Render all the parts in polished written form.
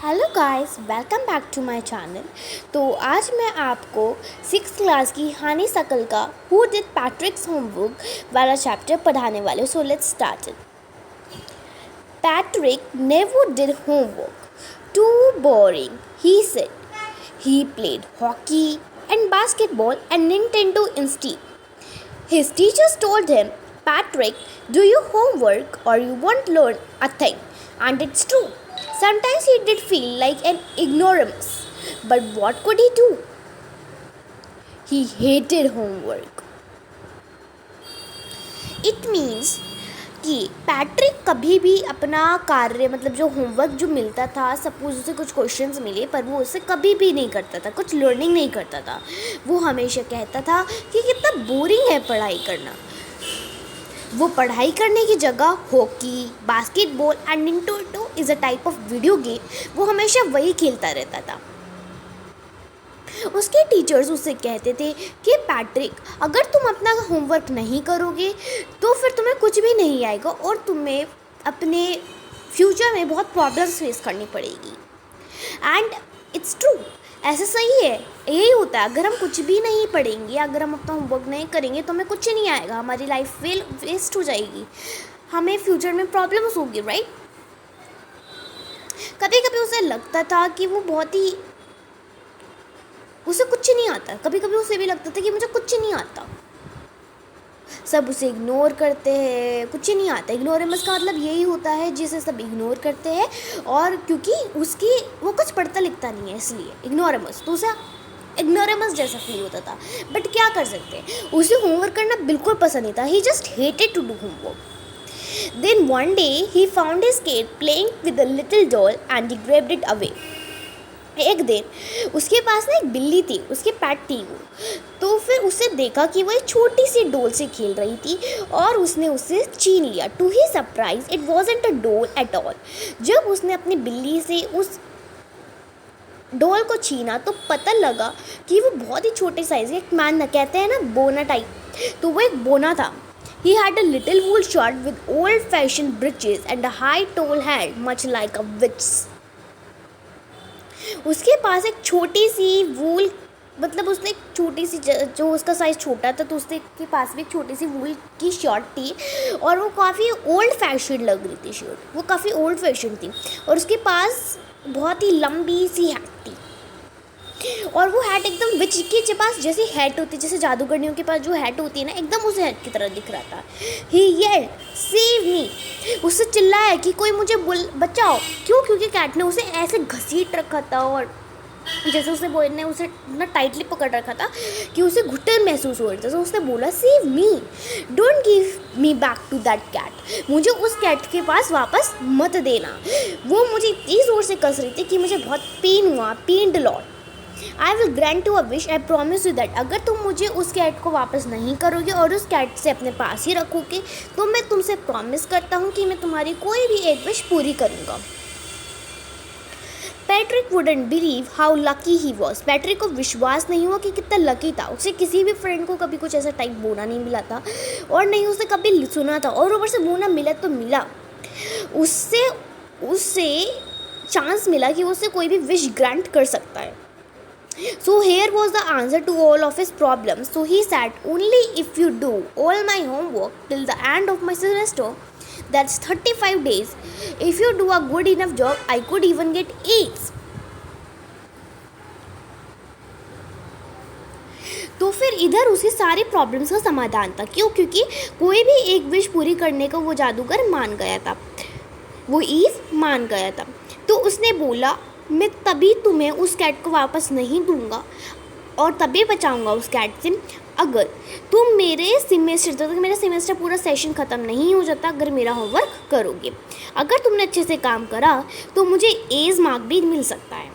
Hello guys, welcome back to my channel. तो आज मैं आपको 6th क्लास की हानि शकल का हु डिड पैट्रिक्स होमवर्क वाला चैप्टर पढ़ाने वाले हूँ। So let's start it. Patrick never did homework, too boring, he said. He played hockey and basketball and Nintendo instead. His teachers told him, Patrick, do your homework or you won't learn a thing. And it's true. Sometimes he did feel like an ignoramus. But what could he do? He hated homework. It means कि Patrick कभी भी अपना कार्य मतलब जो homework जो मिलता था, सपोज उसे कुछ क्वेश्चंस मिले पर वो उसे कभी भी नहीं करता था, कुछ लर्निंग नहीं करता था। वो हमेशा कहता था कि कितना बोरिंग है पढ़ाई करना। वो पढ़ाई करने की जगह hockey, basketball and Nintendo is a type of video game, वो हमेशा वही खेलता रहता था। उसके टीचर्स उससे कहते थे कि पैट्रिक, अगर तुम अपना होमवर्क नहीं करोगे तो फिर तुम्हें कुछ भी नहीं आएगा और तुम्हें अपने फ्यूचर में बहुत प्रॉब्लम्स फेस करनी पड़ेगी। एंड इट्स ट्रू, ऐसा सही है, यही होता है। अगर हम कुछ भी नहीं पढ़ेंगे, अगर हम अपना होमवर्क नहीं करेंगे तो हमें कुछ नहीं आएगा, हमारी लाइफ वेस्ट हो जाएगी, हमें फ्यूचर में प्रॉब्लम्स होगी, राइट। कभी कभी उसे लगता था कि वो उसे कुछ नहीं आता। कभी कभी उसे भी लगता था कि मुझे कुछ नहीं आता, सब उसे इग्नोर करते हैं, कुछ नहीं आता। इग्नोरेमस का मतलब यही होता है जिसे सब इग्नोर करते हैं, और क्योंकि वो कुछ पढ़ता लिखता नहीं है इसलिए इग्नोरेमस, तो उसे इग्नोरेमस जैसा फील होता था। बट क्या कर सकते हैं, उसे होमवर्क करना बिल्कुल पसंद नहीं था। He just hated to do homework. Then one day he found his kid playing with a little doll and he grabbed it away. एक दिन उसके पास ना एक बिल्ली थी, उसके पेट थी वो। तो फिर उसे देखा कि वो एक छोटी सी डोल से खेल रही थी और उसने उसे छीन लिया। To he surprise it wasn't a doll at all. जब उसने अपनी बिल्ली से उस डोल को छीना तो पता लगा कि वो बहुत ही छोटे साइज का, एक मैन कहते हैं ना बोना टाइप, तो वो एक बोना था। He had a little wool shirt with old-fashioned breeches and a high tall hat, much like a witch. उसके पास एक छोटी सी वूल, मतलब उसने एक छोटी सी, जो उसका साइज़ छोटा था तो उसके पास भी एक छोटी सी वूल की शर्ट थी और वो काफ़ी ओल्ड फैशन लग रही थी शर्ट, वो काफ़ी ओल्ड फैशन थी। और उसके पास बहुत ही लंबी सी हैट थी और वो हैट एकदम विच के पास जैसी हैट होती है, जैसे जादूगरनियों के पास जो हैट होती है ना, एकदम उस हैट की तरह दिख रहा था। ही येल्ड सेव मी, उससे चिल्लाया कि कोई मुझे बचाओ। क्यों? क्योंकि कैट ने उसे ऐसे घसीट रखा था और जैसे उसने बॉय ने उसे इतना टाइटली पकड़ रखा था कि उसे घुटन महसूस हो रही थी। तो उसने बोला, save me, don't give me back to that cat, मुझे उस कैट के पास वापस मत देना। वो मुझे इतनी ज़ोर से कस रही थी कि मुझे बहुत पेन हुआ, pained lot. I will grant you a wish, I promise you that, अगर तुम मुझे उस कैट को वापस नहीं करोगे और उस कैट से अपने पास ही रखोगे तो मैं तुमसे प्रॉमिस करता हूँ कि मैं तुम्हारी कोई भी एक विश पूरी करूँगा। Patrick wouldn't believe how lucky he was. Patrick को विश्वास नहीं हुआ कि कितना लकी था। उसे किसी भी फ्रेंड को कभी कुछ ऐसा टाइप बोना नहीं मिला था और नहीं उसने कभी सुना था, और ऊपर से बोना मिला तो मिला, उससे चांस मिला कि उससे कोई भी विश ग्रांट कर सकता है। So here was the answer to all of his problems. So he said, only if you do all my homework till the end of my semester, that's 35 days. If you do a good enough job, I could even get A's. तो फिर इधर उसकी सारी problems का समाधान था। क्यों? क्योंकि कोई भी एक विश पूरी करने को वो जादूगर मान गया था, वो ईव मान गया था। तो उसने बोला, मैं तभी तुम्हें उस कैट को वापस नहीं दूंगा और तभी बचाऊंगा उस कैट से अगर तुम मेरे सेमेस्टर पूरा सेशन ख़त्म नहीं हो जाता अगर मेरा होमवर्क करोगे। अगर तुमने अच्छे से काम करा तो मुझे एज मार्क भी मिल सकता है।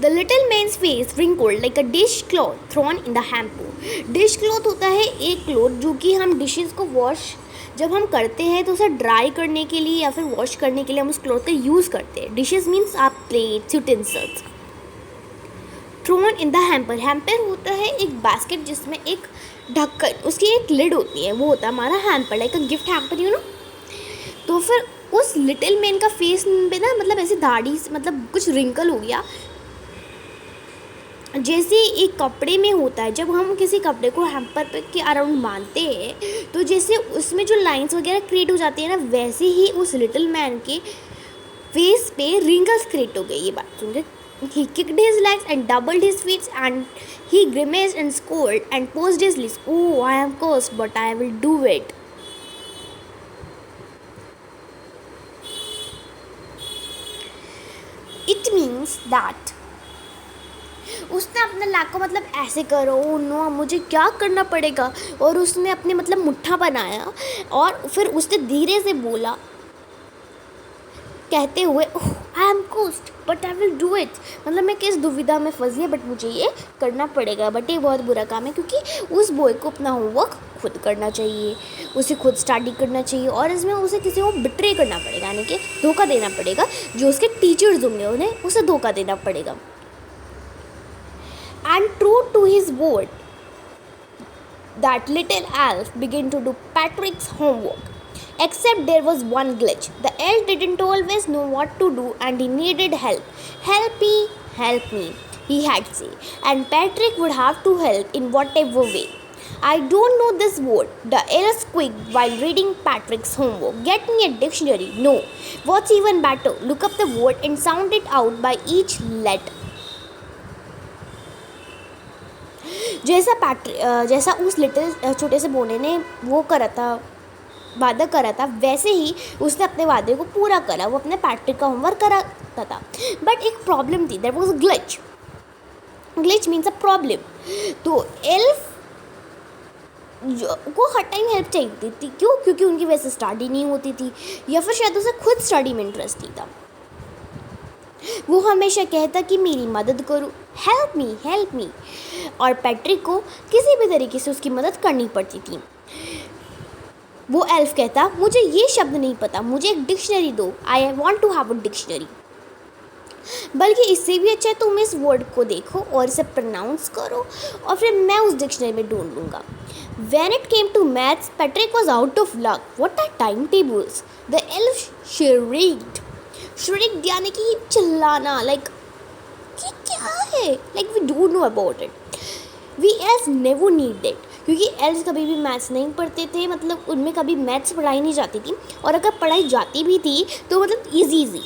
The little man's face wrinkled like a dish cloth thrown in the hamper. Dish cloth होता है एक क्लॉथ जो कि हम डिशेस को वॉश जब हम करते हैं तो उसे ड्राई करने के लिए या फिर वॉश करने के लिए हम उस क्लॉथ का यूज़ करते हैं। डिशेस मीन्स आप plates, utensils. Thrown in the hamper, hamper होता है एक बास्केट जिसमें एक ढक्कन, उसकी एक लिड होती है, वो होता है हमारा hamper, like a gift hamper, you know. तो फिर उस लिटिल मैन का फेस पे ना मतलब ऐसी दाढ़ी मतलब कुछ रिंकल हो गया, जैसे एक कपड़े में होता है जब हम किसी कपड़े को हैम्पर पे के अराउंड बांधते हैं तो जैसे उसमें जो लाइंस वगैरह क्रिएट हो जाती है ना, वैसे ही उस लिटिल मैन के फेस पे रिंकल्स क्रिएट हो गई। ये बात सुन के he kicked his legs and doubled his feet and he grimaced and scolded and posed his lips. Oh, I am cursed, but I will do it. It means that उसने अपने lag को मतलब ऐसे करो, नो मुझे क्या करना पड़ेगा, और उसने अपने मतलब मुट्ठा बनाया और फिर उसने धीरे से बोला कहते हुए I am cursed but I will do it. मतलब मैं किस दुविधा में फंसी है बट मुझे ये करना पड़ेगा। बट ये बहुत बुरा काम है क्योंकि उस बॉय को अपना होमवर्क खुद करना चाहिए, उसे खुद स्टडी करना चाहिए और इसमें उसे किसी को बिट्रे करना पड़ेगा, यानी कि धोखा देना पड़ेगा। जो उसके टीचर्स होंगे उन्हें उसे धोखा देना पड़ेगा। And true to his word, that little elf began to do Patrick's homework. Except there was one glitch. The elf didn't always know what to do and he needed help. Help me, he had to say. And Patrick would have to help in whatever way. I don't know this word, the elf squeaked while reading Patrick's homework. Get me a dictionary. No. What's even better? Look up the word and sound it out by each letter. जैसा उस little छोटे से बोने ने वो करा था, वादा करा था, वैसे ही उसने अपने वादे को पूरा करा। वो अपने पैट्रिक का होमवर्क कराता था। बट एक प्रॉब्लम थी, there was a glitch. Glitch means a problem. तो एल्फ को हर टाइम हेल्प चाहिए थी। क्यों? क्योंकि उनकी वैसे स्टडी नहीं होती थी या फिर शायद उसे खुद स्टडी में इंटरेस्ट नहीं था। वो हमेशा कहता कि मेरी मदद करो, हेल्प मी। और पैट्रिक को किसी भी तरीके से उसकी मदद करनी पड़ती थी। वो एल्फ कहता मुझे ये शब्द नहीं पता, मुझे एक डिक्शनरी दो, I want to have a dictionary. बल्कि इससे भी अच्छा है तुम इस वर्ड को देखो और इसे प्रोनाउंस करो और फिर मैं उस डिक्शनरी में ढूंढ लूँगा। When it came to maths, Patrick was out of luck. What are timetables? The elf shrieked. Shrieked यानी कि चिल्लाना, like कि क्या है, like we don't know about it. We elves never need it. क्योंकि एल्फ कभी भी मैथ्स नहीं पढ़ते थे, मतलब उनमें कभी मैथ्स पढ़ाई नहीं जाती थी, और अगर पढ़ाई जाती भी थी तो मतलब ईजी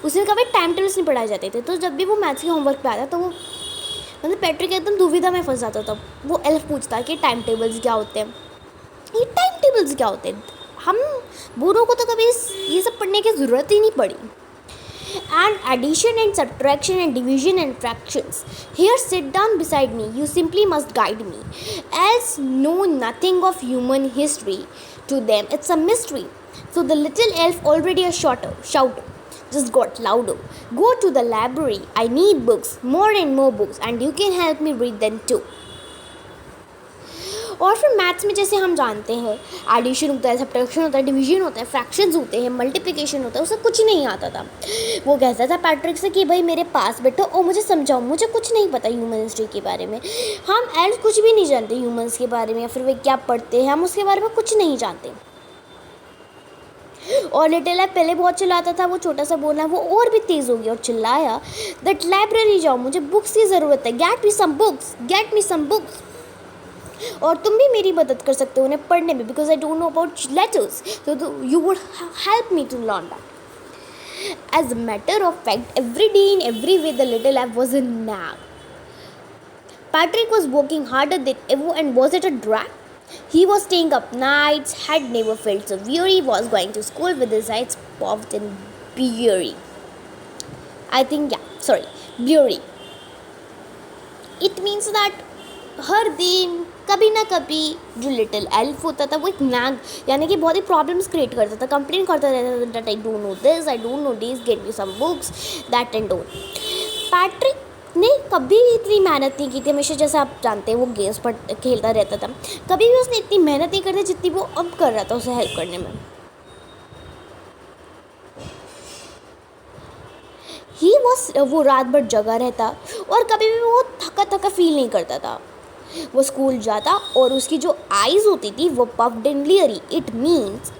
उसमें कभी टाइम टेबल्स नहीं पढ़ाए जाते थे। तो जब भी वो मैथ्स के होमवर्क पे आता तो वो मतलब पैट्रिक एकदम दुविधा में फंस जाता था। वो एल्फ पूछता कि टाइम टेबल्स क्या होते हैं, ये टाइम टेबल्स क्या होते हैं। हम बूढ़ों को तो कभी ये सब पढ़ने की ज़रूरत ही नहीं पड़ी। And addition and subtraction and division and fractions. Here, sit down beside me. You simply must guide me. Elves know nothing of human history. To them, it's a mystery. So the little elf, already a shouter, just got louder. Go to the library. I need books, more and more books, and you can help me read them too. और फिर maths में जैसे हम जानते हैं addition होता है, subtraction होता है, डिवीजन होता है, फ्रैक्शंस होते हैं, मल्टीप्लिकेशन होता है, उसे कुछ नहीं आता था। वो कहता था पैट्रिक से कि भाई मेरे पास बैठो और मुझे समझाओ, मुझे कुछ नहीं पता ह्यूमन हिस्ट्री के बारे में। हम एल्फ कुछ भी नहीं जानते ह्यूमंस के बारे में, या फिर वे क्या पढ़ते हैं हम उसके बारे में कुछ नहीं जानते। और लिटिल एल्फ पहले बहुत चिल्लाता था, वो छोटा सा बोला वो और भी तेज़ हो गया और चिल्लाया दैट लाइब्रेरी जाओ, मुझे बुक्स की ज़रूरत है, गेट मी सम बुक्स। और तुम भी मेरी मदद कर सकते हो उन्हें पढ़ने में, because I don't know about letters, तो you would help me to learn that. As a matter of fact, every day in every way the little elf was in nap. Patrick was working harder than ever and was at a drag. He was staying up nights, had never felt so weary, was going to school with his eyes puffed and bleary. Bleary. It means that हर दिन कभी ना कभी जो little elf होता था वो एक nag यानी कि बहुत ही प्रॉब्लम्स क्रिएट करता था, कंप्लेन करता रहता था that I don't know this, I don't know this, get me some books, that and all. Patrick ने कभी भी इतनी मेहनत नहीं की थी, हमेशा जैसा आप जानते हैं वो गेम्स पर खेलता रहता था, कभी भी उसने इतनी मेहनत नहीं करती जितनी वो अब कर रहा था उसे हेल्प करने में। वो रात भर जगा रहता और कभी भी वो थका फील नहीं करता था। वो स्कूल जाता और उसकी जो आईज़ होती थी वो puffed and glary. It means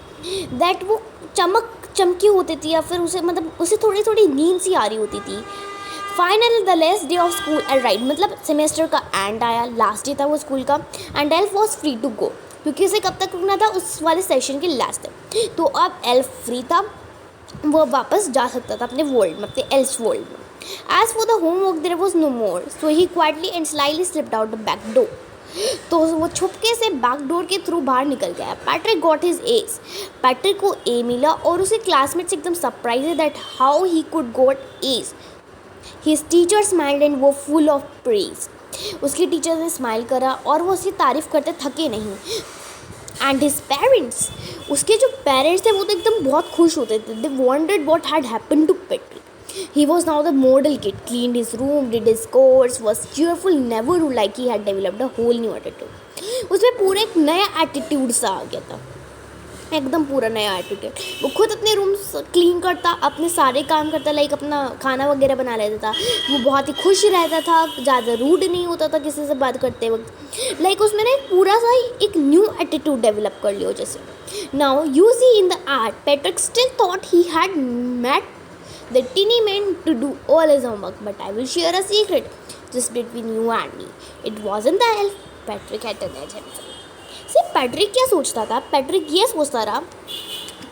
that वो चमकी होती थी या फिर उसे मतलब उसे थोड़ी थोड़ी नींद सी आ रही होती थी। Finally the last day of school right, मतलब सेमेस्टर का एंड आया, लास्ट डे था वो स्कूल का, and elf was free to go, क्योंकि उसे कब तक रुकना था, उस वाले सेशन के लास्ट तक। तो अब एल्फ फ्री था, वो वापस जा सकता था अपने वर्ल्ड में, अपने एल्स वर्ल्ड में। As for the homework there was no more, so he quietly and slightly slipped out the back door. तो वो छुपके से बैक डोर के थ्रू बाहर निकल गया। Patrick got his A's, Patrick को ए मिला और उसके क्लासमेट्स एकदम सरप्राइज है that how he could got A's. His teacher smiled and वो फुल ऑफ प्रेज। उसके टीचर ने स्माइल करा और वो उसकी तारीफ करते थके नहीं। एंड हिज पेरेंट्स, उसके जो पेरेंट्स थे वो तो एकदम बहुत खुश होते थे। They wanted what had happen to Patrick. He was now the model kid, cleaned his room, did his course, was cheerful, never like he had developed a whole new attitude. उसमें पूरा एक नया एटीट्यूड सा आ गया था, एकदम पूरा नया एटीट्यूड। वो खुद अपने रूम क्लीन करता, अपने सारे काम करता, लाइक अपना खाना वगैरह बना लेता था। वो बहुत ही खुश रहता था, ज़्यादा रूड नहीं होता था किसी से बात करते वक्त। लाइक उसमें ना एक पूरा सा एक न्यू एटीट्यूड डेवलप कर लिया जैसे। Now you see in the art, Patrick still thought he had met the teeny man to do all his homework, but I will share a secret just between you and me. It wasn't the elf, Patrick had teenage himself. See, Patrick क्या सोचता था? Patrick ये सोचता रहा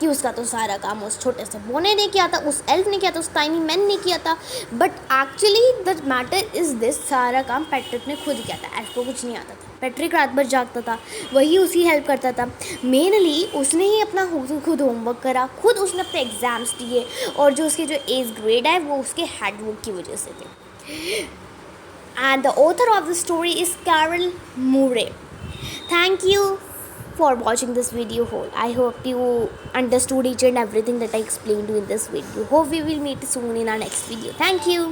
कि उसका तो सारा काम उस छोटे से बोने ने किया था, उस एल्फ ने किया था, उस टाइनी मैन ने किया था, but actually the matter is this, सारा काम पैट्रिक ने खुद किया था, एल्फ को कुछ नहीं आता था। पैट्रिक रात भर जागता था, वही उसकी हेल्प करता था। मेनली उसने ही अपना खुद होमवर्क करा, खुद उसने अपने एग्ज़ाम्स दिए, और जो उसके जो एज ग्रेड है वो उसके हार्डवर्क की वजह से थे। And the author of the story is Carol Moore. Thank you for watching this video whole. I hope you understood each and everything that I explained to you in this video. Hope we will meet soon in our next video. Thank you.